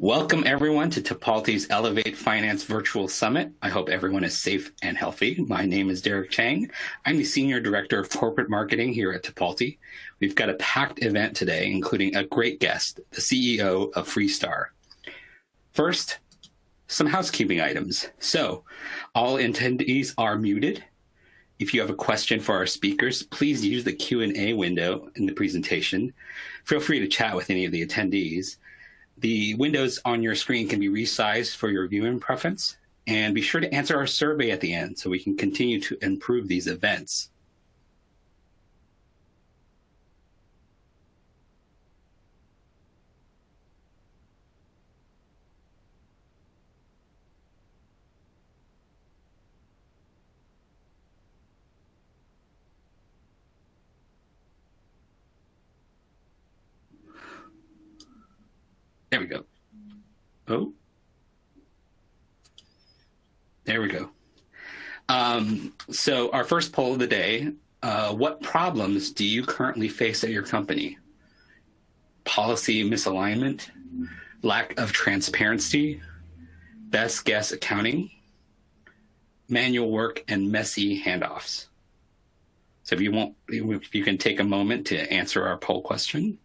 Welcome everyone to Tipalti's Elevate Finance Virtual Summit. I hope everyone is safe and healthy. My name is Derek Chang. I'm the Senior Director of Corporate Marketing here at Tipalti. We've got a packed event today, including a great guest, the CEO of Freestar. First, some housekeeping items. So, all attendees are muted. If you have a question for our speakers, please use the Q&A window in the presentation. Feel free to chat with any of the attendees. The windows on your screen can be resized for your viewing preference, and be sure to answer our survey at the end so we can continue to improve these events. There we go. Oh, there we go. So our first poll of the day, what problems do you currently face at your company? Policy misalignment, lack of transparency, best guess accounting, manual work, and messy handoffs. So if you can take a moment to answer our poll question.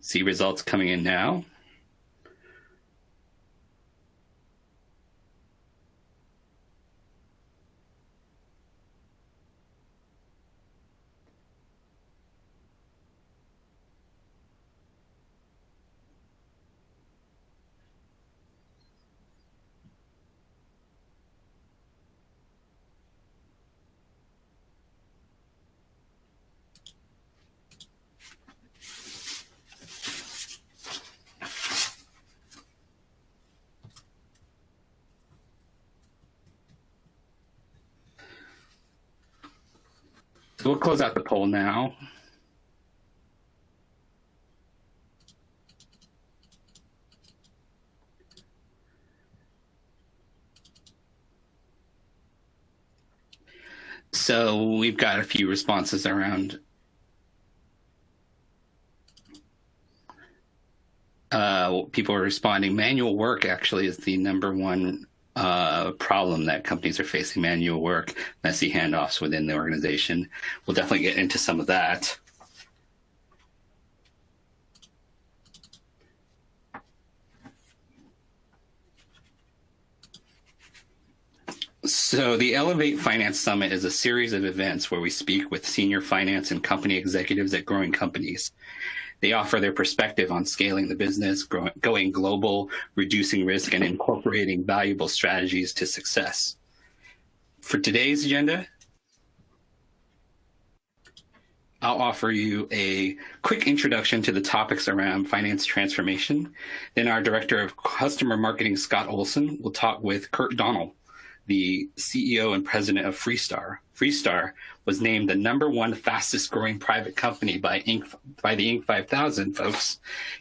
See results coming in now. So we'll close out the poll now. So we've got a few responses around people are responding. Manual work actually is the number one problem that companies are facing: manual work, messy handoffs within the organization. We'll definitely get into some of that. So the Elevate Finance Summit is a series of events where we speak with senior finance and company executives at growing companies. They offer their perspective on scaling the business, going global, reducing risk, and incorporating valuable strategies to success. For today's agenda, I'll offer you a quick introduction to the topics around finance transformation. Then our Director of Customer Marketing, Scott Olson, will talk with Kurt Donnell, the CEO and President of Freestar. Freestar was named the #1 fastest growing private company by the Inc. 5000 folks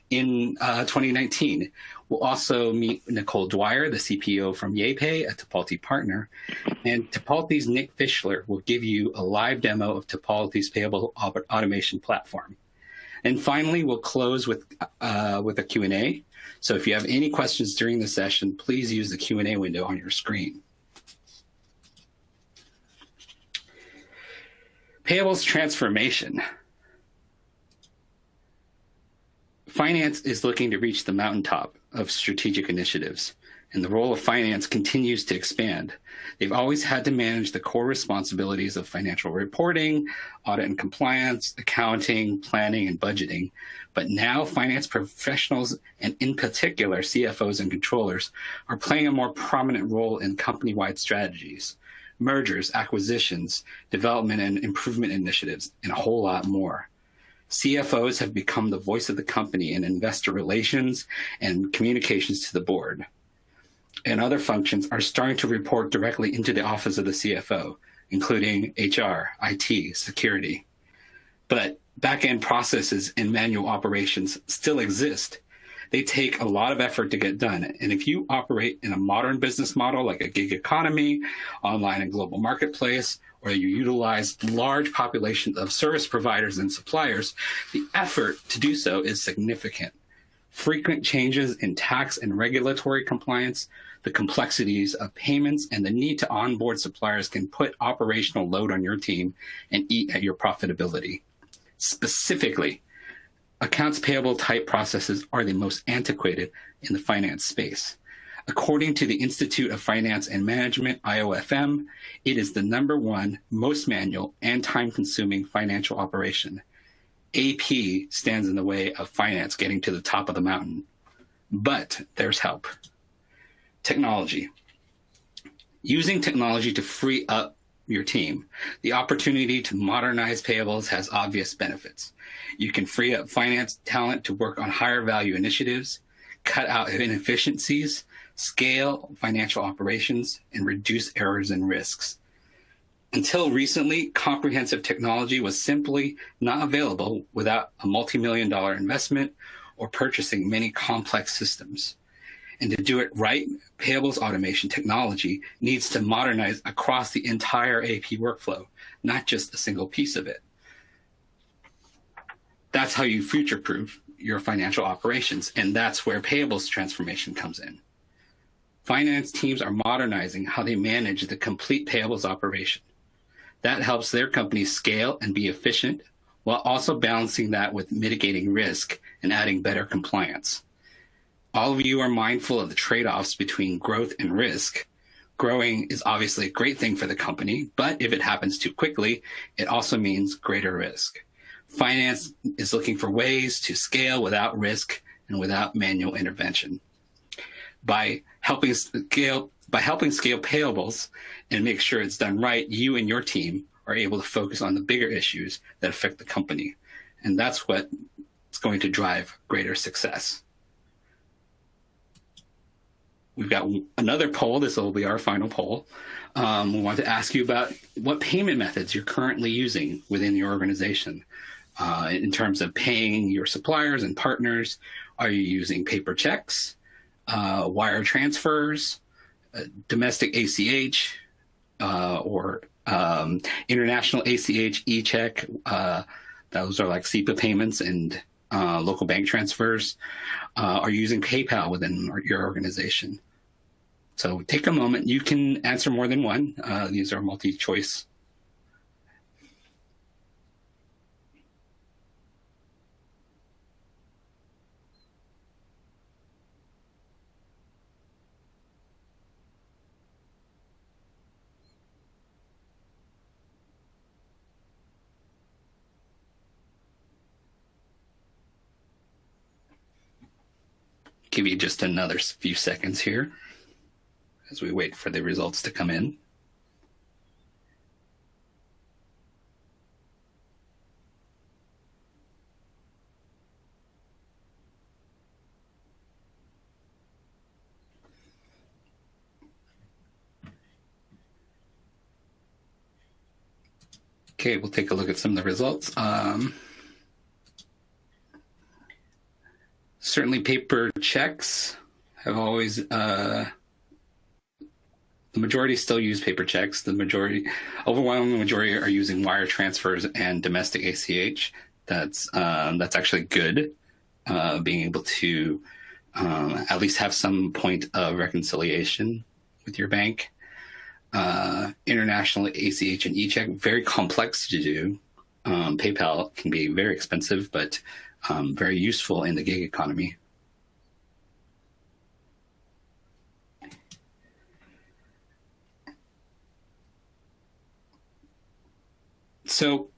in 2019. We'll also meet Nicole Dwyer, the CPO from YayPay, a Tipalti partner. And Tipalti's Nick Fischler will give you a live demo of Tipalti's payable automation platform. And finally, we'll close with a Q&A. So if you have any questions during the session, please use the Q&A window on your screen. Payables transformation. Finance is looking to reach the mountaintop of strategic initiatives, and the role of finance continues to expand. They've always had to manage the core responsibilities of financial reporting, audit and compliance, accounting, planning, and budgeting. But now finance professionals, and in particular CFOs and controllers, are playing a more prominent role in company-wide strategies, mergers, acquisitions, development and improvement initiatives, and a whole lot more. CFOs have become the voice of the company in investor relations and communications to the board. And other functions are starting to report directly into the office of the CFO, including HR, IT, security. But back-end processes and manual operations still exist. They take a lot of effort to get done. And if you operate in a modern business model like a gig economy, online and global marketplace, or you utilize large populations of service providers and suppliers, the effort to do so is significant. Frequent changes in tax and regulatory compliance, the complexities of payments, and the need to onboard suppliers can put operational load on your team and eat at your profitability. Specifically, accounts payable type processes are the most antiquated in the finance space. According to the Institute of Finance and Management, IOFM, it is the #1 most manual and time-consuming financial operation. AP stands in the way of finance getting to the top of the mountain. But there's help. Technology. Using technology to free up your team. The opportunity to modernize payables has obvious benefits. You can free up finance talent to work on higher value initiatives, cut out inefficiencies, scale financial operations, and reduce errors and risks. Until recently, comprehensive technology was simply not available without a multi-million-dollar investment or purchasing many complex systems. And to do it right, payables automation technology needs to modernize across the entire AP workflow, not just a single piece of it. That's how you future-proof your financial operations, and that's where payables transformation comes in. Finance teams are modernizing how they manage the complete payables operation. That helps their companies scale and be efficient, while also balancing that with mitigating risk and adding better compliance. All of you are mindful of the trade-offs between growth and risk. Growing is obviously a great thing for the company, but if it happens too quickly, it also means greater risk. Finance is looking for ways to scale without risk and without manual intervention. By helping scale payables and make sure it's done right, you and your team are able to focus on the bigger issues that affect the company. And that's what's going to drive greater success. We've got another poll. This will be our final poll. We want to ask you about what payment methods you're currently using within your organization. In terms of paying your suppliers and partners, are you using paper checks, wire transfers, domestic ACH, or international ACH, e-check? Those are like SEPA payments and local bank transfers. Are you using PayPal within your organization? So take a moment. You can answer more than one. These are multi-choice. Give you just another few seconds here as we wait for the results to come in. Okay, we'll take a look at some of the results. Certainly paper checks have always, the majority still use paper checks. The overwhelming majority are using wire transfers and domestic ACH. That's actually good, being able to at least have some point of reconciliation with your bank. International ACH and e-check, very complex to do. PayPal can be very expensive, but very useful in the gig economy. So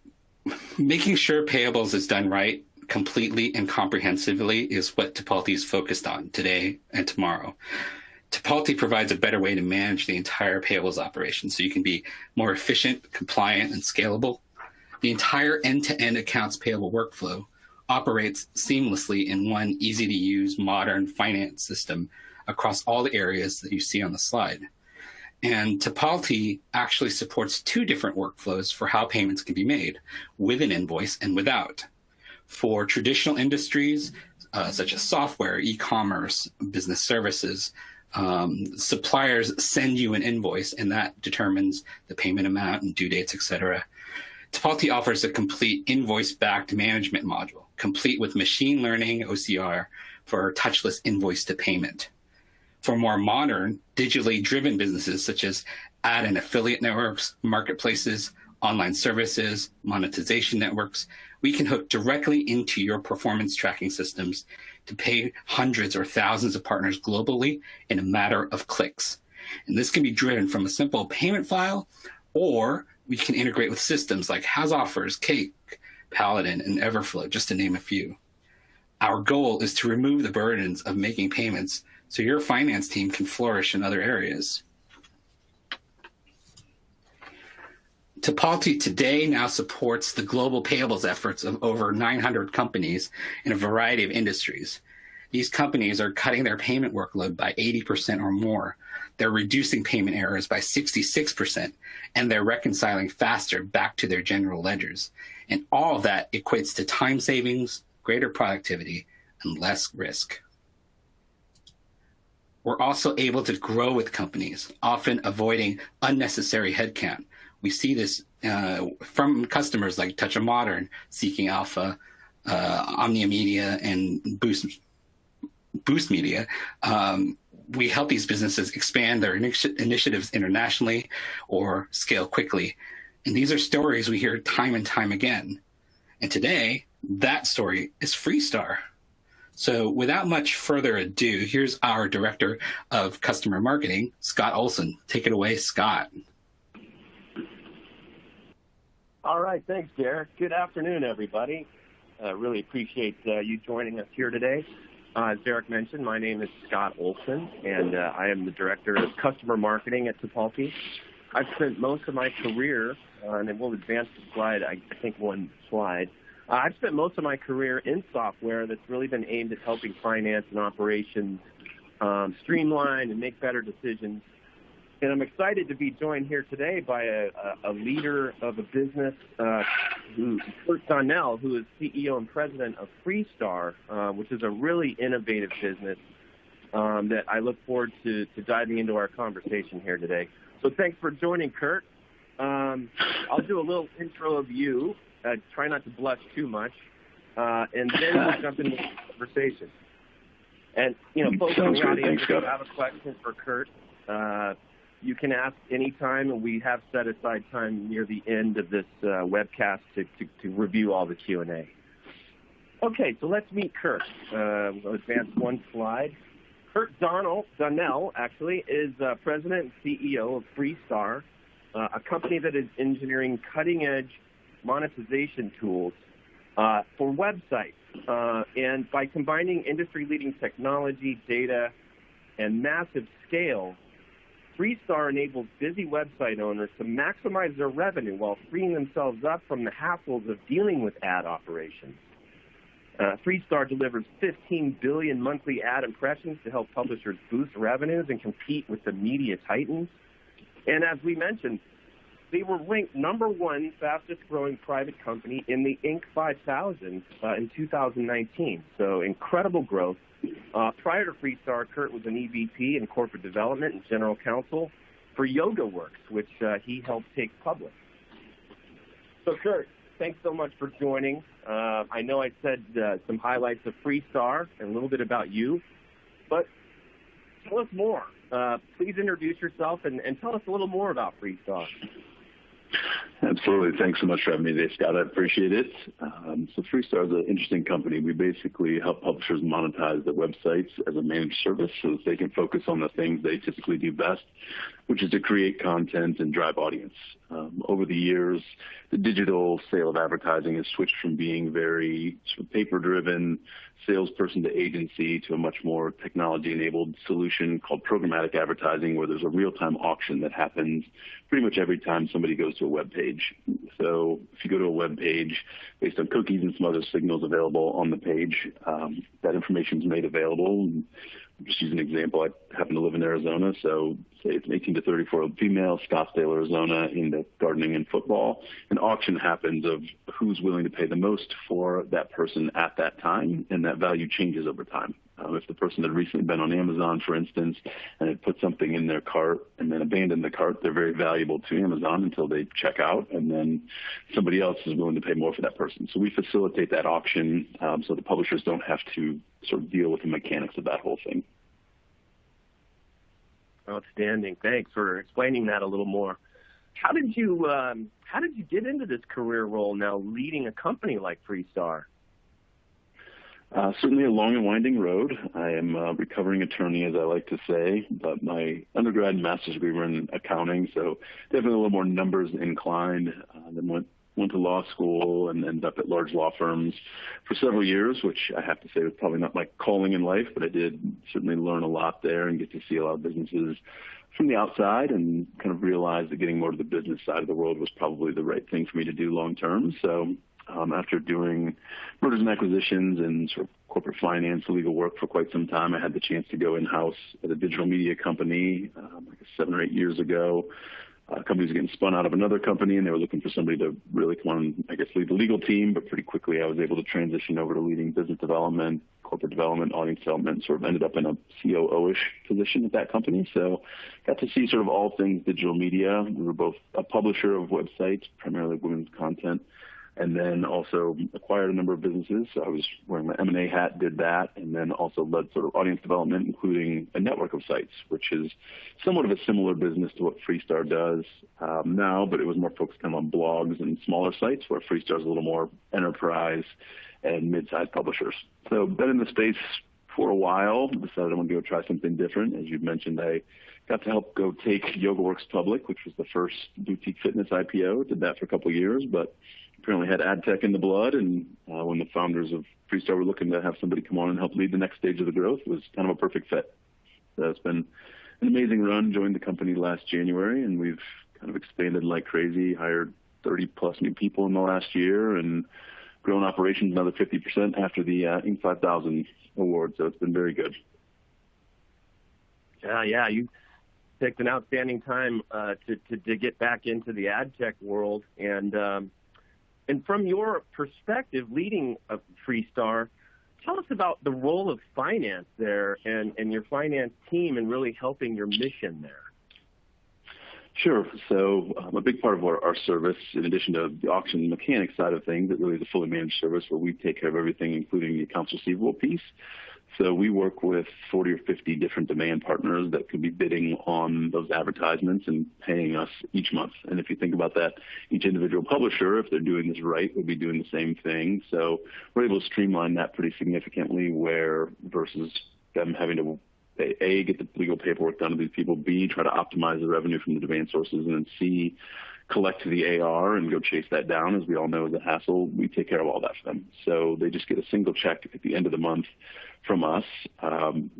making sure payables is done right, completely and comprehensively is what Tipalti is focused on today and tomorrow. Tipalti provides a better way to manage the entire payables operation so you can be more efficient, compliant, and scalable. The entire end-to-end accounts payable workflow operates seamlessly in one easy-to-use modern finance system across all the areas that you see on the slide. And Tipalti actually supports two different workflows for how payments can be made, with an invoice and without. For traditional industries, such as software, e-commerce, business services. Suppliers send you an invoice, and that determines the payment amount and due dates, etc. Tipalti offers a complete invoice-backed management module, complete with machine learning OCR for touchless invoice to payment. For more modern, digitally driven businesses such as ad and affiliate networks, marketplaces, online services, monetization networks, we can hook directly into your performance tracking systems to pay hundreds or thousands of partners globally in a matter of clicks. And this can be driven from a simple payment file, or we can integrate with systems like HouseOffers, Cake, Paladin, and Everflow, just to name a few. Our goal is to remove the burdens of making payments so your finance team can flourish in other areas. Tipalti today now supports the global payables efforts of over 900 companies in a variety of industries. These companies are cutting their payment workload by 80% or more. They're reducing payment errors by 66%, and they're reconciling faster back to their general ledgers. And all of that equates to time savings, greater productivity, and less risk. We're also able to grow with companies, often avoiding unnecessary headcount. We see this from customers like Touch of Modern, Seeking Alpha, Omnia Media, and Boost Media. We help these businesses expand their initiatives internationally or scale quickly. And these are stories we hear time and time again. And today, that story is Freestar. So without much further ado, here's our Director of Customer Marketing, Scott Olson. Take it away, Scott. All right, thanks, Derek. Good afternoon, everybody. Really appreciate you joining us here today. As Derek mentioned, my name is Scott Olson, and I am the Director of Customer Marketing at Tipalti. I've spent most of my career, and then we'll advance the slide, I think one slide. I've spent most of my career in software that's really been aimed at helping finance and operations streamline and make better decisions. And I'm excited to be joined here today by a leader of a business, Kurt Donnell, who is CEO and president of Freestar, which is a really innovative business that I look forward to diving into our conversation here today. So thanks for joining, Kurt. I'll do a little intro of you. Try not to blush too much, and then we'll jump into the conversation. And, folks in the audience, if you have a question for Kurt, you can ask anytime, and we have set aside time near the end of this webcast to review all the Q&A. Okay, so let's meet Kurt. We'll advance one slide. Kurt Donnell, actually, is president and CEO of Freestar, a company that is engineering cutting-edge monetization tools for websites. And by combining industry-leading technology, data, and massive scale, Freestar enables busy website owners to maximize their revenue while freeing themselves up from the hassles of dealing with ad operations. Freestar delivers 15 billion monthly ad impressions to help publishers boost revenues and compete with the media titans. And as we mentioned, they were ranked #1 fastest growing private company in the Inc. 5000 in 2019. So incredible growth. Prior to Freestar, Kurt was an EVP in corporate development and general counsel for YogaWorks, which he helped take public. So Kurt, thanks so much for joining. I know I said some highlights of Freestar and a little bit about you, but tell us more. Please introduce yourself and tell us a little more about Freestar. Absolutely. Thanks so much for having me today, Scott. I appreciate it. So Freestar is an interesting company. We basically help publishers monetize their websites as a managed service so that they can focus on the things they typically do best, which is to create content and drive audience. Over the years, the digital sale of advertising has switched from being very sort of paper-driven, salesperson to agency, to a much more technology-enabled solution called programmatic advertising, where there's a real-time auction that happens pretty much every time somebody goes to a web page. So if you go to a web page, based on cookies and some other signals available on the page, that information is made available. And just use an example. I happen to live in Arizona, so say it's an 18 to 34-year-old female, Scottsdale, Arizona, into gardening and football. An auction happens of who's willing to pay the most for that person at that time, and that value changes over time. If the person had recently been on Amazon, for instance, and had put something in their cart and then abandoned the cart, they're very valuable to Amazon until they check out, and then somebody else is willing to pay more for that person. So we facilitate that auction so the publishers don't have to sort of deal with the mechanics of that whole thing. Outstanding. Thanks for explaining that a little more. How did you get into this career role now, leading a company like Freestar? Certainly a long and winding road. I am a recovering attorney, as I like to say, but my undergrad and master's degree were in accounting, so definitely a little more numbers inclined. Then went to law school and ended up at large law firms for several years, which I have to say was probably not my calling in life, but I did certainly learn a lot there and get to see a lot of businesses from the outside and kind of realize that getting more to the business side of the world was probably the right thing for me to do long term. So after doing mergers and acquisitions and sort of corporate finance, legal work for quite some time, I had the chance to go in-house at a digital media company like 7 or 8 years ago. Company was getting spun out of another company, and they were looking for somebody to really come on and, I guess, lead the legal team. But pretty quickly, I was able to transition over to leading business development, corporate development, audience development, sort of ended up in a COO-ish position at that company. So got to see sort of all things digital media. We were both a publisher of websites, primarily women's content, and then also acquired a number of businesses. So I was wearing my M&A hat, did that, and then also led sort of audience development, including a network of sites, which is somewhat of a similar business to what Freestar does now, but it was more focused kind of on blogs and smaller sites, where Freestar is a little more enterprise and mid-sized publishers. So been in the space for a while, decided I want to go try something different. As you've mentioned, I got to help go take YogaWorks public, which was the first boutique fitness IPO. Did that for a couple of years, but apparently had ad tech in the blood, and when the founders of Freestar were looking to have somebody come on and help lead the next stage of the growth, it was kind of a perfect fit. So it's been an amazing run. Joined the company last January, and we've kind of expanded like crazy, hired 30-plus new people in the last year, and grown operations another 50% after the Inc. 5000 award, so it's been very good. Yeah, you picked an outstanding time to get back into the ad tech world, and from your perspective, leading a Freestar, tell us about the role of finance there and your finance team and really helping your mission there. Sure. So a big part of our service, in addition to the auction mechanics side of things, it really is a fully managed service where we take care of everything, including the accounts receivable piece. So we work with 40 or 50 different demand partners that could be bidding on those advertisements and paying us each month. And if you think about that, each individual publisher, if they're doing this right, will be doing the same thing. So we're able to streamline that pretty significantly, where versus them having to A, get the legal paperwork done to these people, B, try to optimize the revenue from the demand sources, and then C, collect to the AR and go chase that down. As we all know, is a hassle. We take care of all that for them. So they just get a single check at the end of the month from us.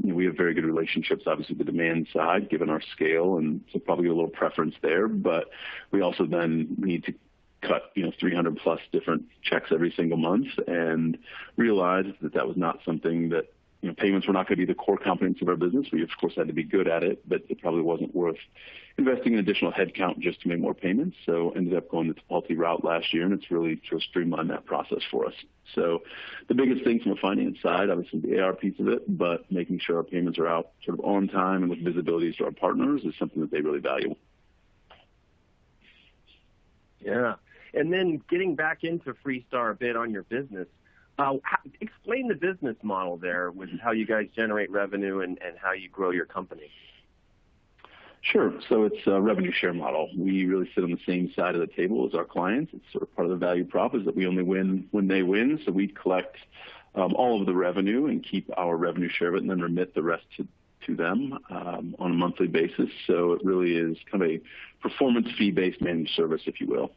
We have very good relationships, obviously, with the demand side, given our scale, and so probably a little preference there. But we also then need to cut 300 plus different checks every single month, and realized that was not something that payments were not going to be the core competence of our business. We, of course, had to be good at it, but it probably wasn't worth investing in additional headcount just to make more payments. So ended up going the Tipalti route last year, and it's really to streamline that process for us. So the biggest thing from a finance side, obviously the AR piece of it, but making sure our payments are out sort of on time and with visibility to our partners is something that they really value. Yeah. And then getting back into Freestar a bit on your business, explain the business model there with how you guys generate revenue and how you grow your company. Sure. So it's a revenue share model. We really sit on the same side of the table as our clients. It's sort of part of the value prop is that we only win when they win. So we collect all of the revenue and keep our revenue share of it, and then remit the rest to them on a monthly basis. So it really is kind of a performance fee-based managed service, if you will.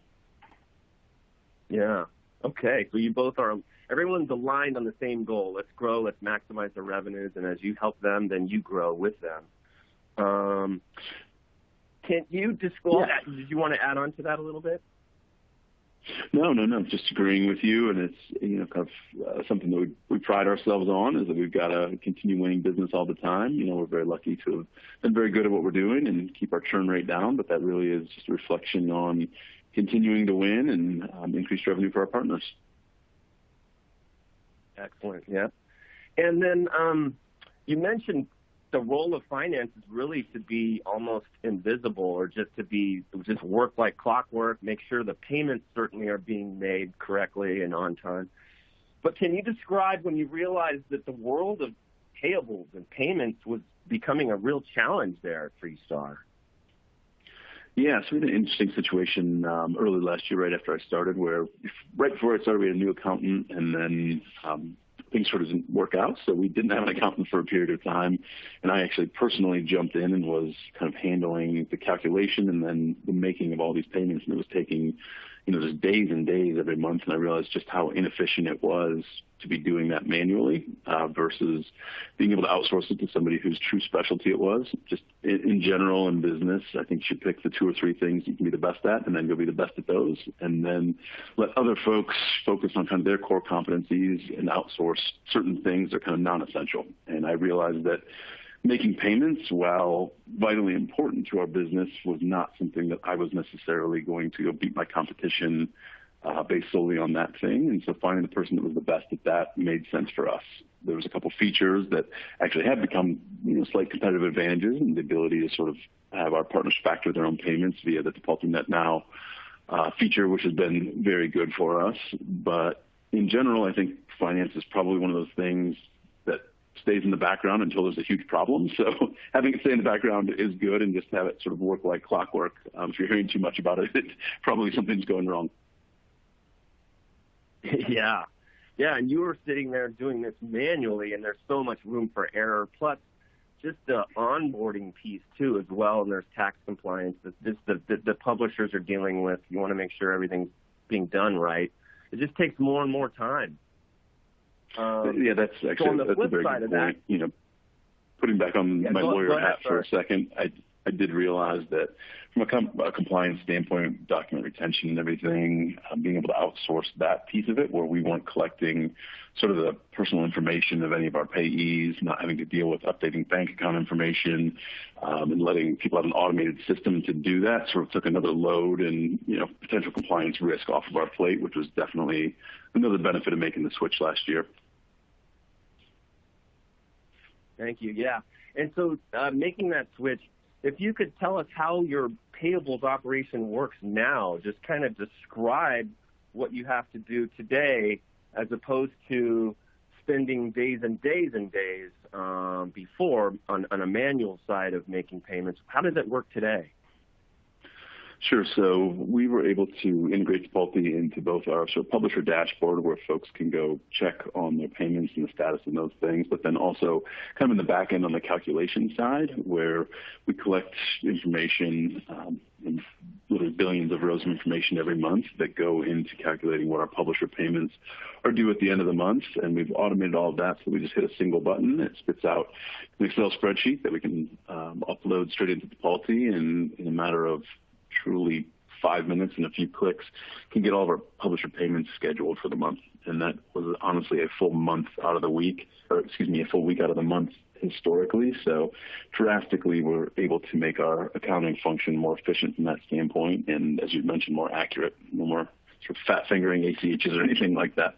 Yeah. Okay. So you both everyone's aligned on the same goal. Let's grow, let's maximize the revenues, and as you help them, then you grow with them. Can you disclose that? Did you want to add on to that a little bit? No. Just agreeing with you, and it's kind of something that we pride ourselves on is that we've got to continue winning business all the time. We're very lucky to have been very good at what we're doing and keep our churn rate down, but that really is just a reflection on continuing to win and increase revenue for our partners. Excellent. Yeah. And then you mentioned the role of finance is really to be almost invisible, or just work like clockwork, make sure the payments certainly are being made correctly and on time. But can you describe when you realized that the world of payables and payments was becoming a real challenge there at Freestar? Yeah, so we had an interesting situation early last year, right after I started, where right before I started, we had a new accountant, and then things sort of didn't work out. So we didn't have an accountant for a period of time, and I actually personally jumped in and was kind of handling the calculation and then the making of all these payments, and it was taking just days and days every month, and I realized just how inefficient it was to be doing that manually versus being able to outsource it to somebody whose true specialty it was. Just in general in business, I think you should pick the 2 or 3 things you can be the best at, and then go be the best at those, and then let other folks focus on kind of their core competencies and outsource certain things that are kind of non-essential. And I realized that making payments, while vitally important to our business, was not something that I was necessarily going to go beat my competition based solely on that thing. And so finding the person that was the best at that made sense for us. There was a couple features that actually have become slight competitive advantages, and the ability to sort of have our partners factor their own payments via the DefaultingNet Now feature, which has been very good for us. But in general, I think finance is probably one of those things that stays in the background until there's a huge problem. So having it stay in the background is good, and just have it sort of work like clockwork. If you're hearing too much about it, probably something's going wrong. Yeah, and you were sitting there doing this manually, and there's so much room for error. Plus, just the onboarding piece too, as well. And there's tax compliance that the publishers are dealing with. You want to make sure everything's being done right. It just takes more and more time. Yeah, that's actually that's a very good point. Putting back on my lawyer hat for a second, I did realize that from a compliance standpoint, document retention and everything, being able to outsource that piece of it, where we weren't collecting sort of the personal information of any of our payees, not having to deal with updating bank account information, and letting people have an automated system to do that, sort of took another load and potential compliance risk off of our plate, which was definitely another benefit of making the switch last year. Thank you. Yeah. And so making that switch, if you could tell us how your payables operation works now, just kind of describe what you have to do today as opposed to spending days and days and days before on a manual side of making payments. How does it work today? Sure. So we were able to integrate Defaulty into both our sort of publisher dashboard, where folks can go check on their payments and the status of those things, but then also kind of in the back end on the calculation side, where we collect information, literally billions of rows of information every month that go into calculating what our publisher payments are due at the end of the month. And we've automated all of that, so we just hit a single button. It spits out an Excel spreadsheet that we can upload straight into Defaulty, and in a matter of truly 5 minutes and a few clicks can get all of our publisher payments scheduled for the month. And that was honestly a full month out of the week, a full week out of the month historically. So drastically, we're able to make our accounting function more efficient from that standpoint. And as you mentioned, more accurate, no more sort of fat fingering ACHs or anything like that.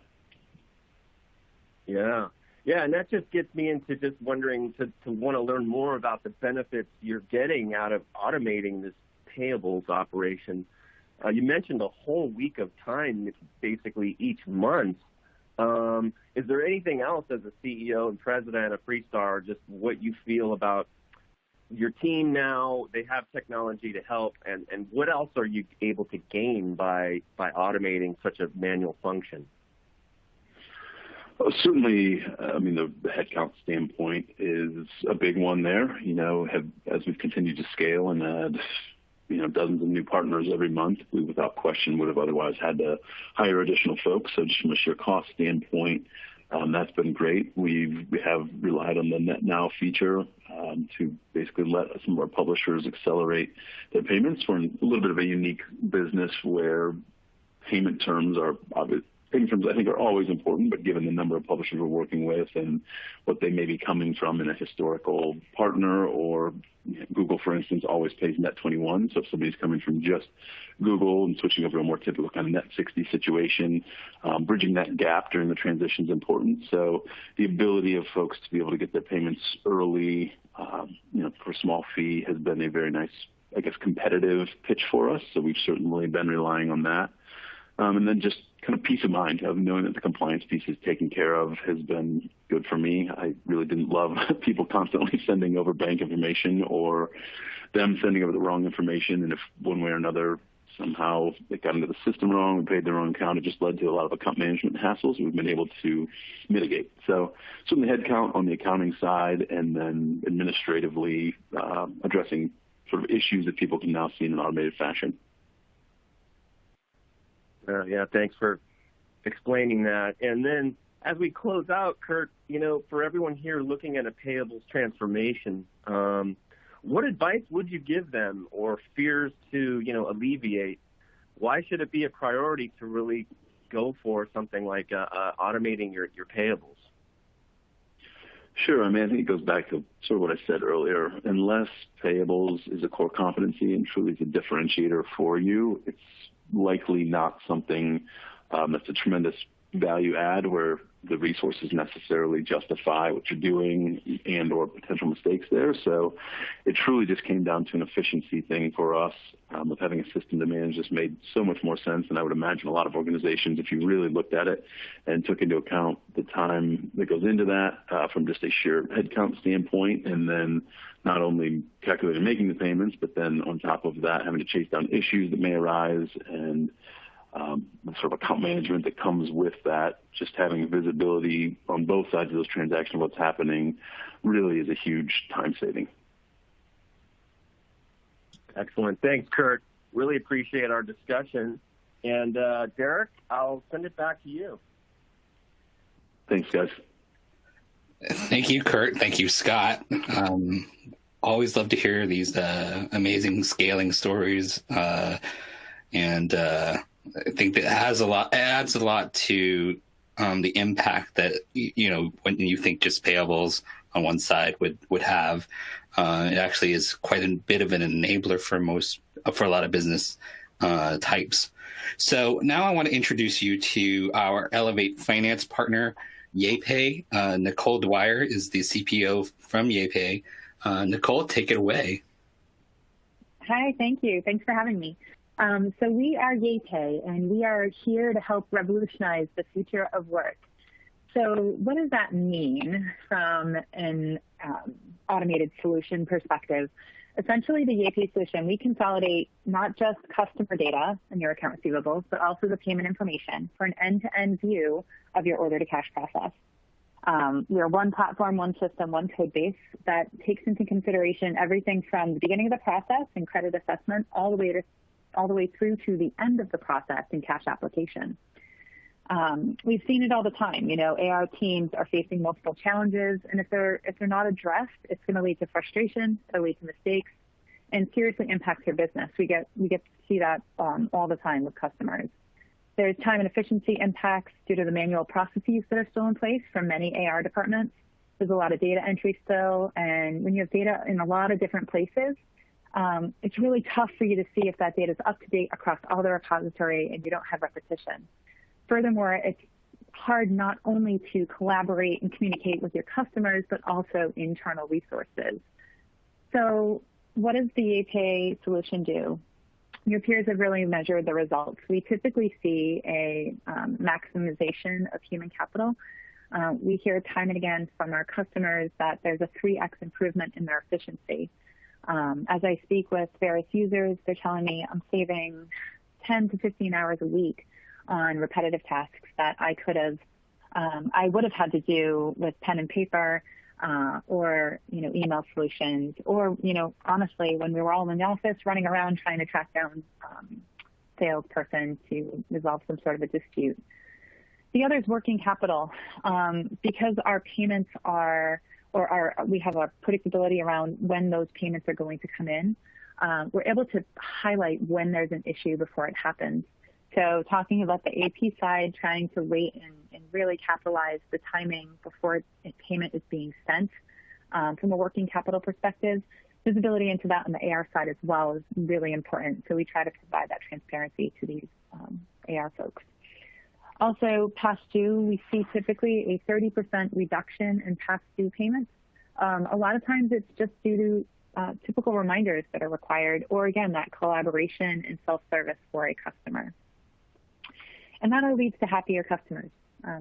Yeah. Yeah, and that just gets me into just wondering to want to learn more about the benefits you're getting out of automating this payables operation. You mentioned a whole week of time, basically each month. Is there anything else as a CEO and president of Freestar, just what you feel about your team now? They have technology to help, and what else are you able to gain by automating such a manual function? Well, certainly, the headcount standpoint is a big one there. As we've continued to scale and add dozens of new partners every month, we without question would have otherwise had to hire additional folks. So just from a sheer cost standpoint, that's been great. We have relied on the NetNow feature to basically let some of our publishers accelerate their payments. We're in a little bit of a unique business where payment terms are obvious. Payment terms, I think, are always important, but given the number of publishers we're working with and what they may be coming from in a historical partner, or Google, for instance, always pays net 21. So if somebody's coming from just Google and switching over to a more typical kind of net 60 situation, bridging that gap during the transition is important. So the ability of folks to be able to get their payments early, for a small fee has been a very nice, I guess, competitive pitch for us. So we've certainly been relying on that. And then just kind of peace of mind of knowing that the compliance piece is taken care of has been good for me. I really didn't love people constantly sending over bank information or them sending over the wrong information. And if one way or another somehow they got into the system wrong and paid their own account, it just led to a lot of account management hassles we've been able to mitigate. So certainly headcount on the accounting side, and then administratively addressing sort of issues that people can now see in an automated fashion. Yeah, thanks for explaining that. And then as we close out, Kurt, for everyone here looking at a payables transformation, what advice would you give them, or fears to, alleviate? Why should it be a priority to really go for something like automating your payables? Sure. I mean, I think it goes back to sort of what I said earlier. Unless payables is a core competency and truly is a differentiator for you, it's likely not something that's a tremendous value add where the resources necessarily justify what you're doing and or potential mistakes there. So it truly just came down to an efficiency thing for us. With having a system to manage this made so much more sense. And I would imagine a lot of organizations, if you really looked at it and took into account the time that goes into that from just a sheer headcount standpoint, and then not only calculating making the payments, but then on top of that, having to chase down issues that may arise and the sort of account management that comes with that, just having visibility on both sides of those transactions, what's happening, really is a huge time saving. Excellent. Thanks, Kurt. Really appreciate our discussion. And Derek, I'll send it back to you. Thanks, guys. Thank you, Kurt. Thank you, Scott. Always love to hear these amazing scaling stories. And I think that adds a lot to the impact that, when you think just payables on one side would have. It actually is quite a bit of an enabler for a lot of business types. So now I want to introduce you to our Elevate Finance partner, YayPay. Nicole Dwyer is the CPO from YayPay. Nicole, take it away. Hi, thank you. Thanks for having me. So we are YayPay, and we are here to help revolutionize the future of work. So what does that mean from an automated solution perspective? Essentially, the YayPay solution, we consolidate not just customer data and your account receivables, but also the payment information for an end-to-end view of your order-to-cash process. We're one platform, one system, one code base that takes into consideration everything from the beginning of the process and credit assessment all the way through to the end of the process and cash application. We've seen it all the time. AR teams are facing multiple challenges, and if they're not addressed, it's going to lead to frustration, it'll lead to mistakes, and seriously impacts your business. We get to see that all the time with customers. There's time and efficiency impacts due to the manual processes that are still in place from many AR departments. There's a lot of data entry still, and when you have data in a lot of different places, it's really tough for you to see if that data is up to date across all the repository and you don't have repetition. Furthermore, it's hard not only to collaborate and communicate with your customers, but also internal resources. So what does the YayPay solution do? Your peers have really measured the results. We typically see a maximization of human capital. We hear time and again from our customers that there's a 3x improvement in their efficiency. As I speak with various users, they're telling me I'm saving 10 to 15 hours a week on repetitive tasks that I would have had to do with pen and paper, or email solutions, or honestly, when we were all in the office running around trying to track down salesperson to resolve some sort of a dispute. The other is working capital, because our payments we have a predictability around when those payments are going to come in. We're able to highlight when there's an issue before it happens. So talking about the AP side, trying to wait and really capitalize the timing before a payment is being sent. From a working capital perspective, visibility into that on the AR side as well is really important. So we try to provide that transparency to these AR folks. Also, past due, we see typically a 30% reduction in past due payments. A lot of times it's just due to typical reminders that are required, or again, that collaboration and self-service for a customer. And that all leads to happier customers.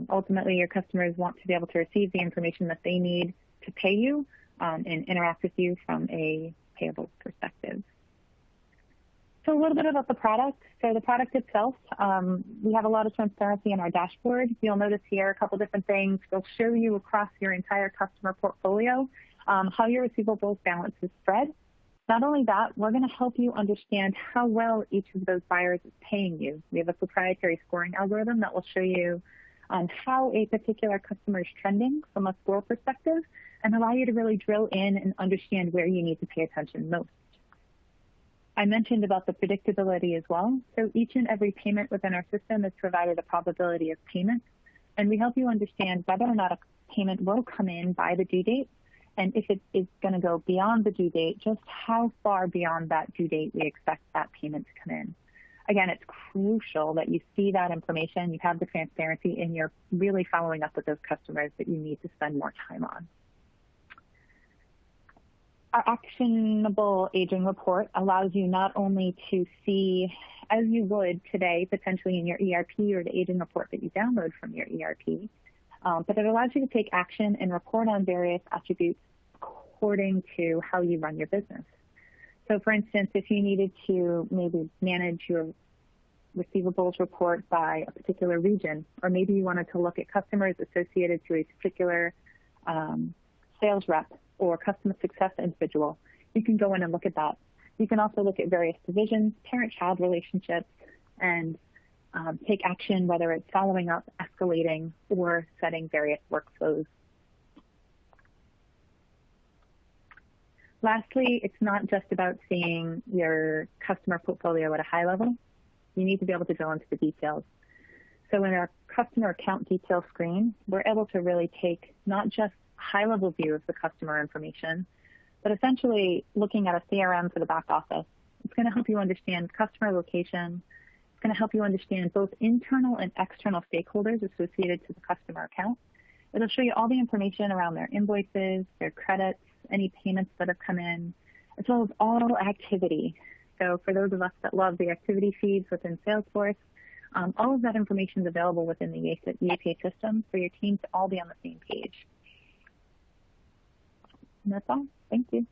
Ultimately, your customers want to be able to receive the information that they need to pay you and interact with you from a payables perspective. So a little bit about the product. So the product itself, we have a lot of transparency in our dashboard. You'll notice here a couple different things. We'll show you across your entire customer portfolio how your receivables balance is spread. Not only that, we're going to help you understand how well each of those buyers is paying you. We have a proprietary scoring algorithm that will show you how a particular customer is trending from a score perspective and allow you to really drill in and understand where you need to pay attention most. I mentioned about the predictability as well. So each and every payment within our system is provided a probability of payment, and we help you understand whether or not a payment will come in by the due date, and if it is going to go beyond the due date, just how far beyond that due date we expect that payment to come in. Again, it's crucial that you see that information, you have the transparency, and you're really following up with those customers that you need to spend more time on. Our Actionable Aging report allows you not only to see, as you would today, potentially in your ERP or the aging report that you download from your ERP, but it allows you to take action and report on various attributes according to how you run your business. So for instance, if you needed to maybe manage your receivables report by a particular region, or maybe you wanted to look at customers associated to a particular sales rep or customer success individual, you can go in and look at that. You can also look at various divisions, parent-child relationships, and take action, whether it's following up, escalating, or setting various workflows. Lastly, it's not just about seeing your customer portfolio at a high level. You need to be able to go into the details. So in our customer account detail screen, we're able to really take not just a high-level view of the customer information, but essentially looking at a CRM for the back office. It's going to help you understand customer location. It's going to help you understand both internal and external stakeholders associated to the customer account. It'll show you all the information around their invoices, their credits, any payments that have come in, as well as all activity. So for those of us that love the activity feeds within Salesforce, all of that information is available within the APA system for your team to all be on the same page. And that's all. Thank you.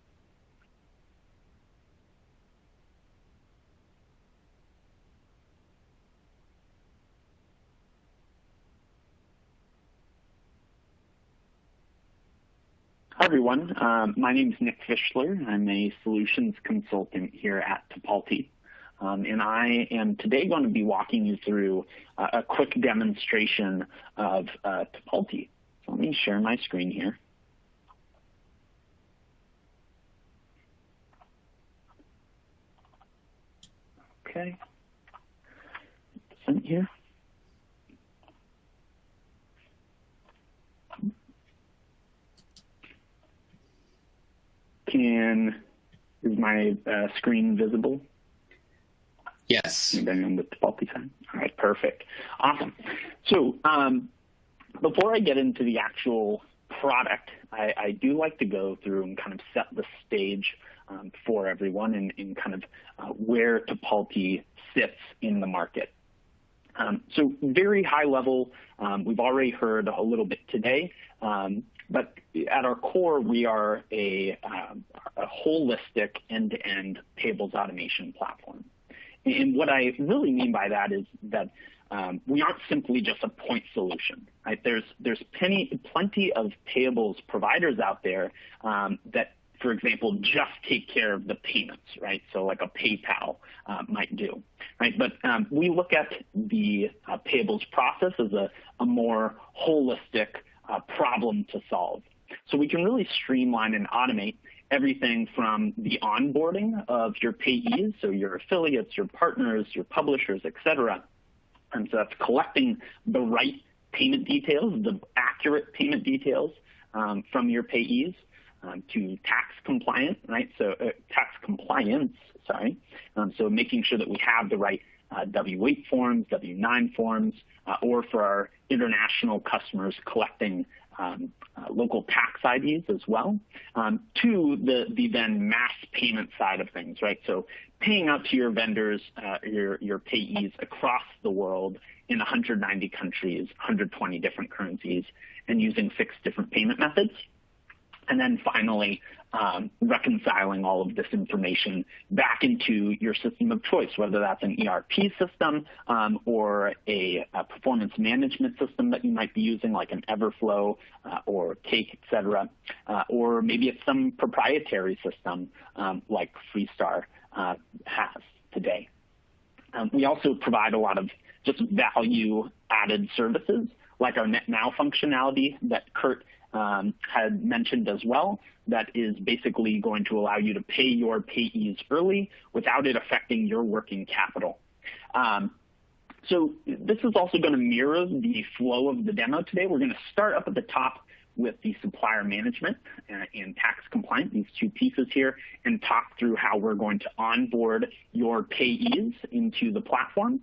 Hi, everyone. My name is Nick Fischler. I'm a solutions consultant here at Tipalti. And I am today going to be walking you through a quick demonstration of Tipalti. So let me share my screen here. Okay. Sent here. Is my screen visible? Yes. Maybe I'm with Tipalti side. All right, perfect. Awesome. So before I get into the actual product, I do like to go through and kind of set the stage for everyone and kind of where Tipalti sits in the market. So very high level, we've already heard a little bit today, but at our core, we are a holistic end-to-end payables automation platform. And what I really mean by that is that we aren't simply just a point solution, right? There's plenty of payables providers out there that, for example, just take care of the payments, right? So like a PayPal might do, right? But we look at the payables process as a more holistic problem to solve. So we can really streamline and automate everything from the onboarding of your payees, so your affiliates, your partners, your publishers, et cetera, So that's collecting the right payment details, the accurate payment details from your payees to tax compliant, right? So tax compliance, sorry. So making sure that we have the right W-8 forms, W-9 forms, or for our international customers collecting local tax IDs as well, to the then mass payment side of things, right? So paying out to your vendors, your payees across the world in 190 countries, 120 different currencies, and using 6 different payment methods. And then finally, reconciling all of this information back into your system of choice, whether that's an ERP system or a performance management system that you might be using, like an Everflow or Cake, et cetera, or maybe it's some proprietary system like Freestar has today. We also provide a lot of just value-added services, like our NetNow functionality that Kurt had mentioned as well, that is basically going to allow you to pay your payees early without it affecting your working capital. So this is also going to mirror the flow of the demo today. We're going to start up at the top with the supplier management and tax compliance, these 2 pieces here, and talk through how we're going to onboard your payees into the platform.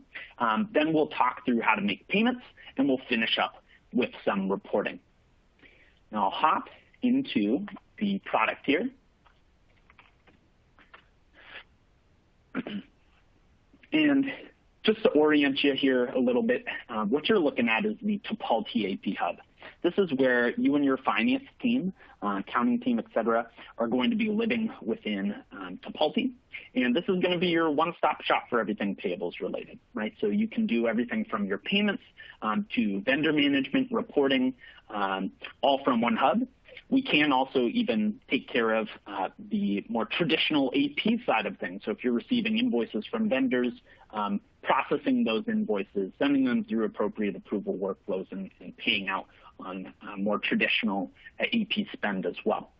Then we'll talk through how to make payments, and we'll finish up with some reporting. Now I'll hop into the product here. And just to orient you here a little bit, what you're looking at is the Tipalti AP Hub. This is where you and your finance team, accounting team, et cetera, are going to be living within Tipalti. And this is going to be your one-stop shop for everything payables related, right? So you can do everything from your payments to vendor management, reporting, all from one hub. We can also even take care of the more traditional AP side of things. So if you're receiving invoices from vendors, processing those invoices, sending them through appropriate approval workflows, and paying out on more traditional AP spend as well.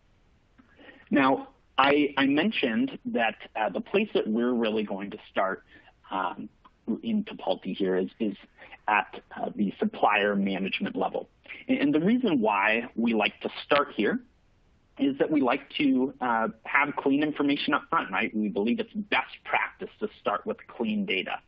Now, I mentioned that the place that we're really going to start in Tipalti here is at the supplier management level. And the reason why we like to start here is that we like to have clean information up front, right? We believe it's best practice to start with clean data.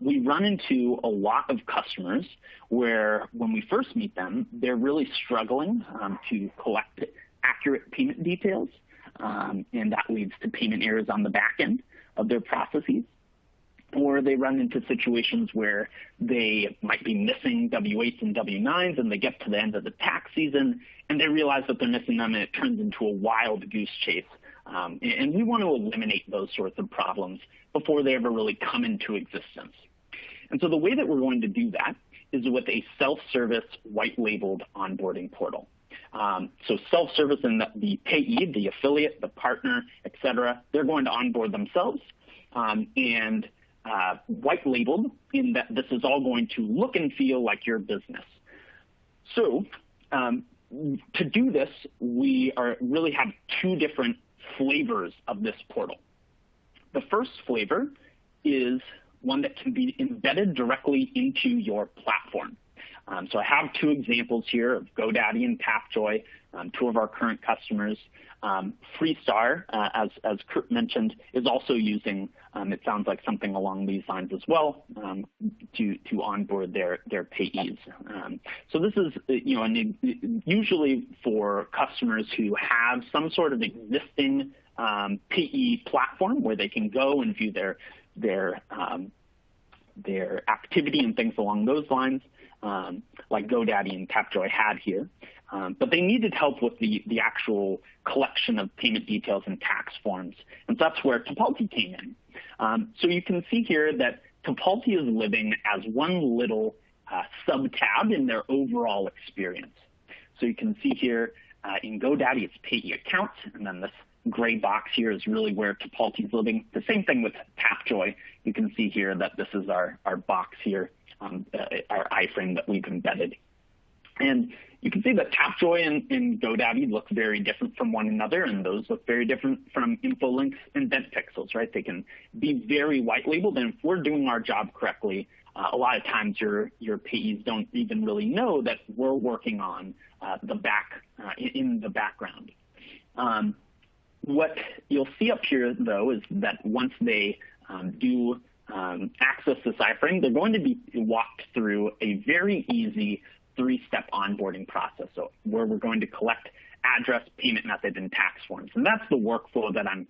We run into a lot of customers where when we first meet them, they're really struggling to collect accurate payment details, and that leads to payment errors on the back end of their processes. Or they run into situations where they might be missing W-8s and W-9s, and they get to the end of the tax season, and they realize that they're missing them, and it turns into a wild goose chase. And we want to eliminate those sorts of problems before they ever really come into existence. And so the way that we're going to do that is with a self-service, white-labeled onboarding portal. So self-service and the payee, the affiliate, the partner, et cetera, they're going to onboard themselves, and white-labeled in that this is all going to look and feel like your business. So to do this, we really have 2 different flavors of this portal. The first flavor is one that can be embedded directly into your platform. So I have 2 examples here of GoDaddy and Tapjoy, 2 of our current customers. Freestar, as Kurt mentioned, is also using, it sounds like something along these lines as well, to onboard their payees. So this is, usually for customers who have some sort of existing payee platform where they can go and view their activity and things along those lines, like GoDaddy and Tapjoy had here. But they needed help with the actual collection of payment details and tax forms. And that's where Tipalti came in. So you can see here that Tipalti is living as one little sub-tab in their overall experience. So you can see here in GoDaddy, it's payee accounts, and then this gray box here is really where Tipalti is living. The same thing with Tapjoy. You can see here that this is our box here, our iframe that we've embedded. And you can see that Tapjoy and GoDaddy look very different from one another, and those look very different from InfoLinks and BentPixels, right? They can be very white labeled, and if we're doing our job correctly, a lot of times your payees don't even really know that we're working on in the background. What you'll see up here, though, is that once they do access this iframe, they're going to be walked through a very easy 3-step onboarding process, so where we're going to collect address, payment method, and tax forms. And that's the workflow that I'm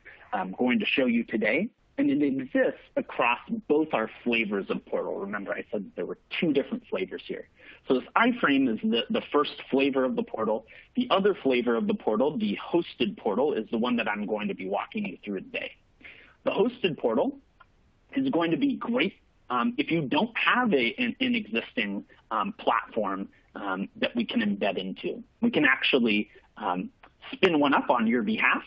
going to show you today. And it exists across both our flavors of portal. Remember, I said there were 2 different flavors here. So this iframe is the first flavor of the portal. The other flavor of the portal, the hosted portal, is the one that I'm going to be walking you through today. The hosted portal is going to be great if you don't have an existing platform that we can embed into. We can actually spin one up on your behalf.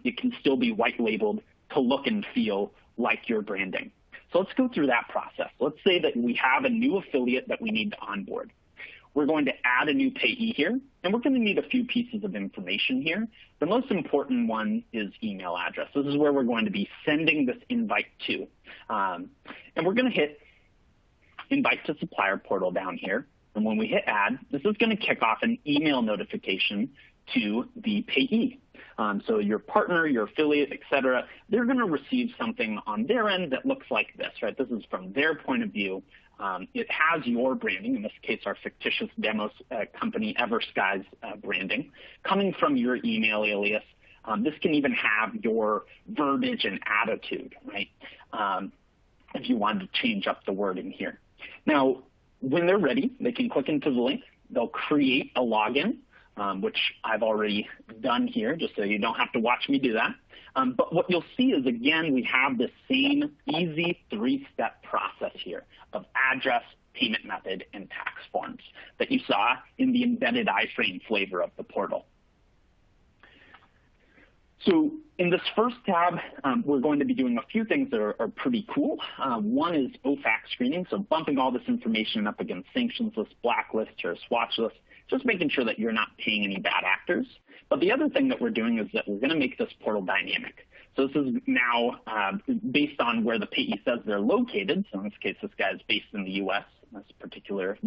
It can still be white labeled to look and feel like your branding. So let's go through that process. Let's say that we have a new affiliate that we need to onboard. We're going to add a new payee here, and we're going to need a few pieces of information here. The most important one is email address. This is where we're going to be sending this invite to. And we're going to hit invite to supplier portal down here. And when we hit add, this is going to kick off an email notification to the payee. So your partner, your affiliate, et cetera, they're going to receive something on their end that looks like this, right? This is from their point of view. It has your branding, in this case, our fictitious demo company, Eversky's branding, coming from your email alias. This can even have your verbiage and attitude, right? If you wanted to change up the wording here. Now, when they're ready, they can click into the link. They'll create a login, which I've already done here, just so you don't have to watch me do that. But what you'll see is, again, we have the same easy 3-step process here of address, payment method, and tax forms that you saw in the embedded iframe flavor of the portal. So in this first tab, we're going to be doing a few things that are pretty cool. One is OFAC screening, so bumping all this information up against sanctions list, blacklist, terrorist watch list, just making sure that you're not paying any bad actors. But the other thing that we're doing is that we're going to make this portal dynamic. So this is now based on where the payee says they're located. So in this case, this guy is based in the U.S., this particular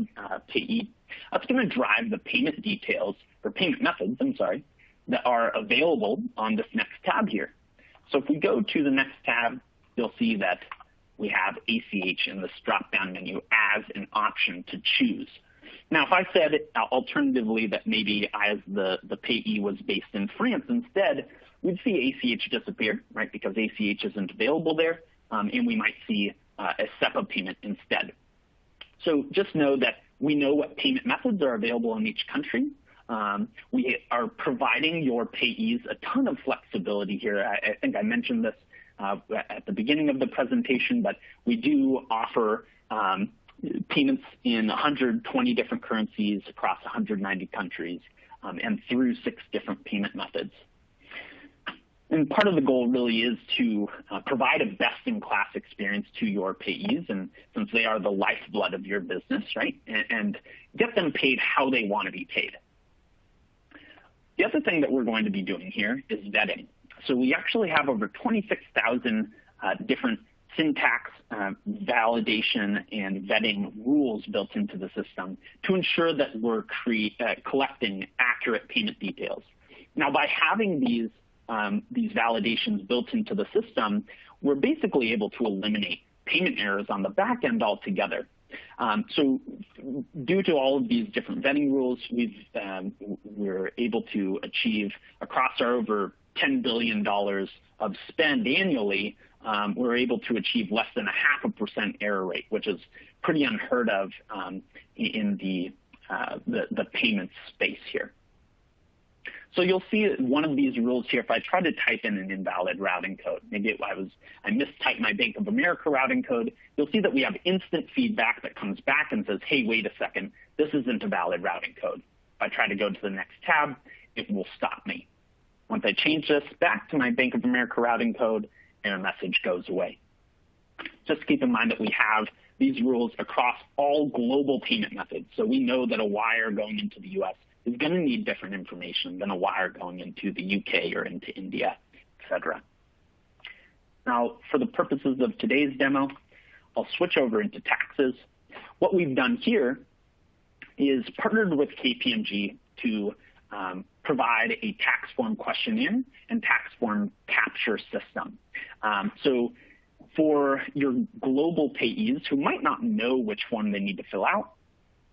payee. That's going to drive the payment details, or payment methods, I'm sorry, that are available on this next tab here. So if we go to the next tab, you'll see that we have ACH in this drop-down menu as an option to choose. Now, if I said alternatively that maybe as the payee was based in France instead, we'd see ACH disappear, right, because ACH isn't available there, and we might see a SEPA payment instead. So just know that we know what payment methods are available in each country. We are providing your payees a ton of flexibility here. I think I mentioned this at the beginning of the presentation, but we do offer payments in 120 different currencies across 190 countries and through 6 different payment methods. And part of the goal really is to provide a best-in-class experience to your payees, and since they are the lifeblood of your business, right, and get them paid how they want to be paid. The other thing that we're going to be doing here is vetting. So we actually have over 26,000 different syntax, validation, and vetting rules built into the system to ensure that we're collecting accurate payment details. Now, by having these validations built into the system, we're basically able to eliminate payment errors on the back end altogether. So due to all of these different vetting rules, we're able to achieve across our over $10 billion of spend annually, we're able to achieve less than 0.5% error rate, which is pretty unheard of in the payments space here. So you'll see one of these rules here. If I try to type in an invalid routing code, maybe I mistyped my Bank of America routing code, you'll see that we have instant feedback that comes back and says, hey, wait a second, this isn't a valid routing code. If I try to go to the next tab, it will stop me. Once I change this back to my Bank of America routing code, and a message goes away. Just keep in mind that we have these rules across all global payment methods. So we know that a wire going into the U.S. is going to need different information than a wire going into the UK or into India, et cetera. Now, for the purposes of today's demo, I'll switch over into taxes. What we've done here is partnered with KPMG to provide a tax form questionnaire and tax form capture system. So for your global payees who might not know which form they need to fill out,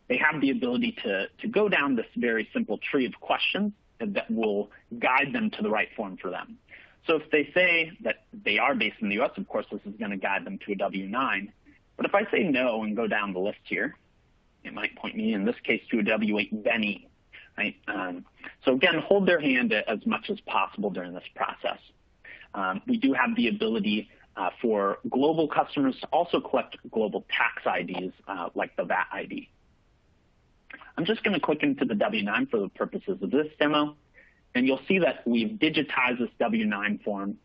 they have the ability to go down this very simple tree of questions that will guide them to the right form for them. So if they say that they are based in the U.S., of course, this is going to guide them to a W-9. But if I say no and go down the list here, it might point me, in this case, to a W-8 Benny, right? So again, hold their hand as much as possible during this process. We do have the ability for global customers to also collect global tax IDs like the VAT ID. I'm just going to click into the W-9 for the purposes of this demo, and you'll see that we've digitized this W-9 form,